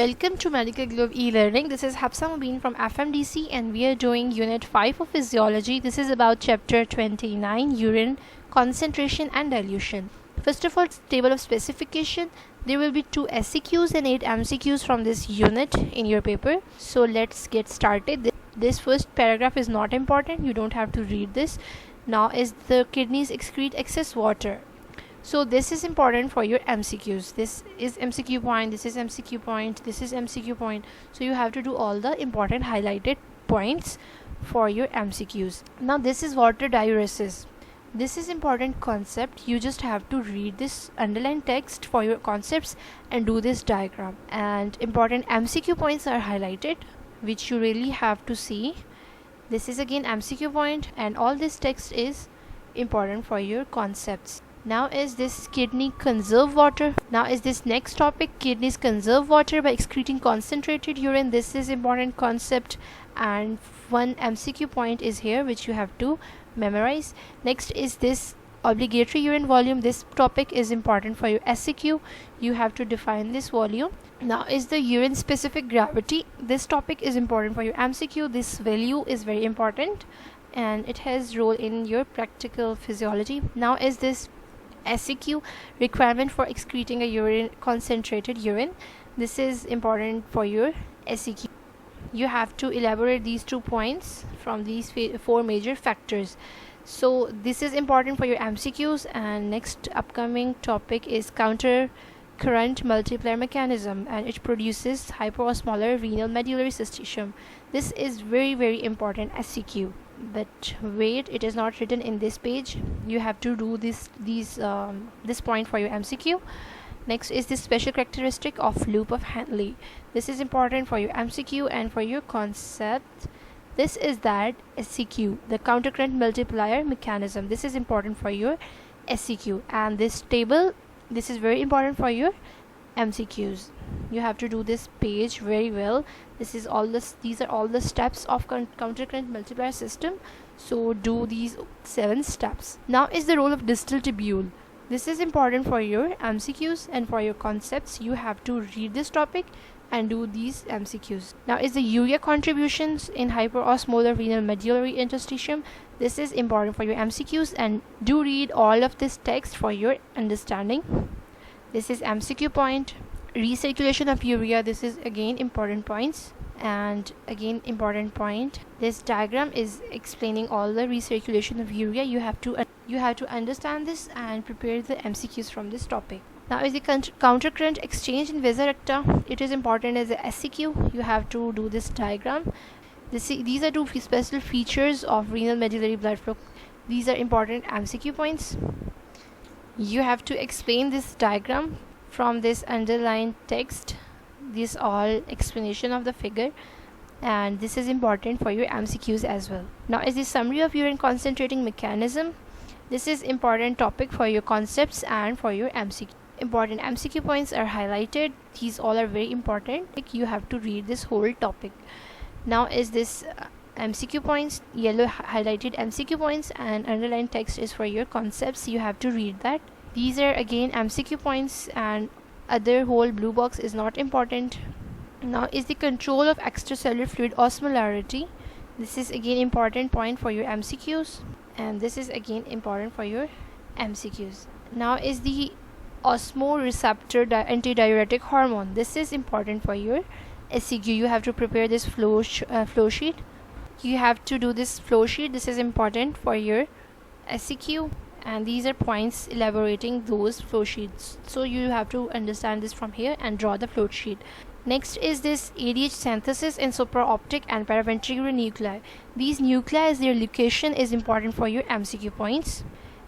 Welcome to Medical Globe e-learning. This is Hafsa Mubin from FMDC and we are doing Unit 5 of Physiology. This is about Chapter 29, Urine, Concentration and Dilution. First of all, table of specification. There will be 2 SCQs and 8 MCQs from this unit in your paper. So let's get started. This first paragraph is not important. You don't have to read this. Now is the kidneys excrete excess water. So this is important for your MCQs. This is MCQ point, this is MCQ point, this is MCQ point. So you have to do all the important highlighted points for your MCQs. Now this is water diuresis. This is important concept. You just have to read this underlined text for your concepts and do this diagram. And important MCQ points are highlighted, which you really have to see. This is again MCQ point and all this text is important for your concepts. Now is this kidney conserve water. Now is this next topic, kidneys conserve water by excreting concentrated urine. This is important concept and one MCQ point is here which you have to memorize. Next is this obligatory urine volume. This topic is important for your SCQ. You have to define this volume. Now is the urine specific gravity. This topic is important for your MCQ. This value is very important and it has role in your practical physiology. Now is this SCQ, requirement for excreting a concentrated urine. This is important for your SCQ. You have to elaborate these 2 points from these 4 major factors. So this is important for your MCQs. And next upcoming topic is counter current multiplier mechanism, and it produces hyperosmolar renal medullary system. This is very important SCQ, but wait, it is not written in this page. You have to do this point for your MCQ. Next is the special characteristic of loop of Henle. This is important for your MCQ and for your concept. This is that SCQ, the counter current multiplier mechanism. This is important for your SCQ, and this table, this is very important for your MCQs. You have to do this page very well. These are all the steps of counter current multiplier system. So do these 7 steps. Now is the role of distal tubule. This is important for your MCQs and for your concepts. You have to read this topic and do these MCQs. Now is the urea contributions in hyperosmolar renal medullary interstitium. This is important for your MCQs and do read all of this text for your understanding. This is MCQ point. Recirculation of urea. This is again important points and again important point. This diagram is explaining all the recirculation of urea. You have to understand this and prepare the MCQs from this topic. Now is the counter current exchange in vasa recta. It is important as a SCQ. You have to do this diagram. These are 2 special features of renal medullary blood flow. These are important MCQ points. You have to explain this diagram from this underlined text. This all explanation of the figure, and this is important for your MCQs as well. Now is the summary of urine concentrating mechanism. This is important topic for your concepts and for your MCQ. Important MCQ points are highlighted. These all are very important. You have to read this whole topic. Now is this MCQ points, yellow highlighted MCQ points, and underlined text is for your concepts. You have to read that. These are again MCQ points and other whole blue box is not important. Now is the control of extracellular fluid osmolarity. This is again important point for your MCQs and this is again important for your MCQs. Now is the osmoreceptor antidiuretic hormone. This is important for your SCQ. You have to prepare this flow sheet. You have to do this flow sheet. This is important for your SCQ. And these are points elaborating those flow sheets. So you have to understand this from here and draw the flow sheet. Next is this ADH synthesis in supraoptic and paraventricular nuclei. These nuclei, their location is important for your MCQ points.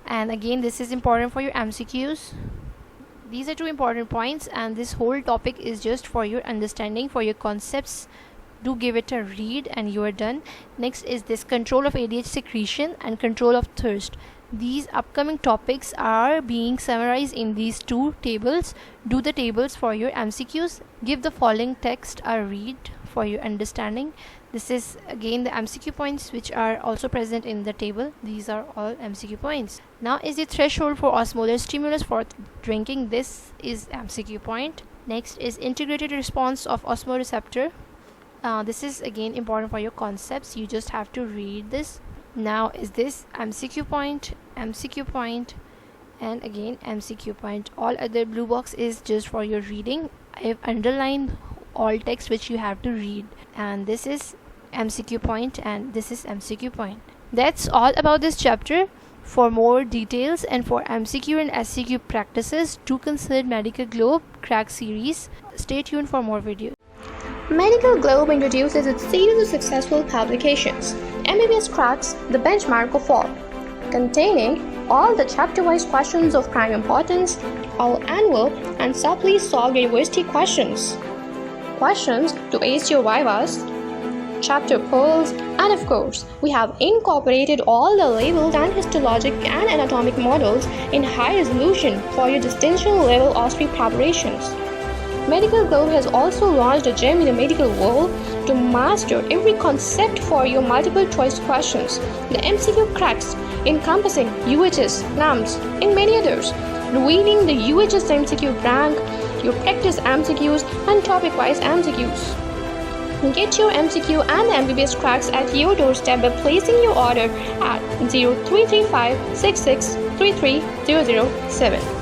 And again, this is important for your MCQs. These are 2 important points and this whole topic is just for your understanding, for your concepts. Do give it a read and you are done. Next is this control of ADH secretion and control of thirst. These upcoming topics are being summarized in these 2 tables. Do the tables for your MCQs. Give the following text a read for your understanding. This is again the MCQ points which are also present in the table. These are all MCQ points. Now is the threshold for osmolar stimulus for drinking. This is MCQ point. Next is integrated response of osmoreceptor. This is again important for your concepts. You just have to read this. Now is this MCQ point, and again MCQ point. All other blue box is just for your reading. I have underlined all text which you have to read, and this is MCQ point and this is MCQ point. That's all about this chapter. For more details and for MCQ and SCQ practices, do consider Medical Globe Crack series. Stay tuned for more videos. Medical Globe introduces its series of successful publications, MBBS Cracks, the benchmark of all, containing all the chapter-wise questions of prime importance, all annual and supply solved university questions to ace your vivas, chapter polls, and of course, we have incorporated all the labeled and histologic and anatomic models in high resolution for your distinction level OSCE preparations. Medical Globe has also launched a gem in the medical world to master every concept for your multiple choice questions, the MCQ cracks encompassing UHS, NAMS, and many others, revealing the UHS MCQ rank, your practice MCQs, and topic-wise MCQs. Get your MCQ and MBBS cracks at your doorstep by placing your order at 0335 66 33007.